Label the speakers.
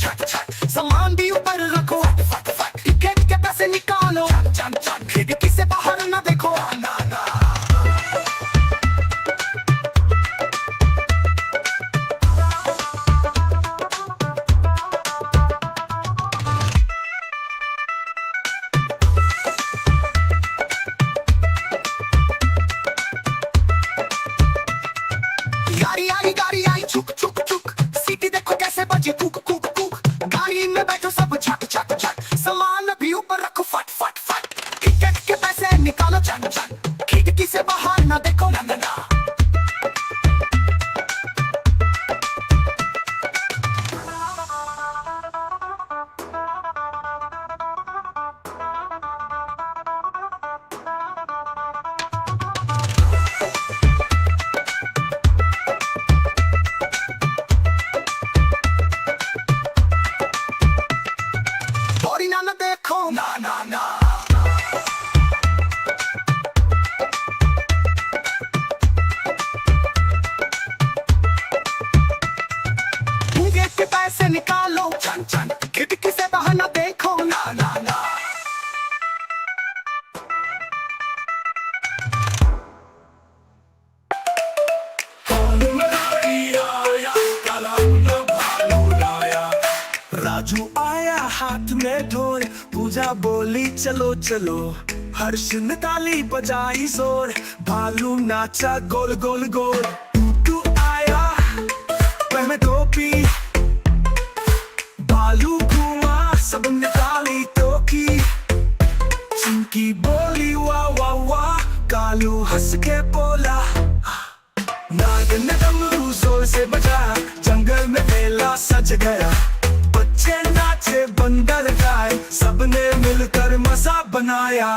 Speaker 1: छट छट सामान भी ऊपर रखो, फट फट टिकट के पैसे निकालो, चन चन खिड़की से बाहर ना देखो, ना ना। गाड़ी आई चुक चुक चुक, सीटी देखो कैसे बजे कुक कुक कुक, गाड़ी में बैठो सब झट झट झट, सामान भी ऊपर रखो फट फट फट, टिकट के पैसे निकालो चन चन, खिड़की से बाहर ना देखो, ना ना ना। ना देखो, ना ना ना। गेट के पैसे निकालो चन चन, खिड़की से बाहर ना देखो, ना ना ना। राजू आया हाथ में ढोल, पूजा बोली चलो चलो, हर्ष ने ताली बजाई जोर, भालू नाचा गोल गोल गोल। तू आया पैर में टोपी, भालू घूमा सबने ताली ठोकी, चिंकी बोली वाह वाह वाह, कालू हंस के बोला, नाग ने डमरू जोर से बजाया, जंगल में मेला सज गया, बच्चे नाचे बंदर गाए, सबने मिलकर मजा बनाया।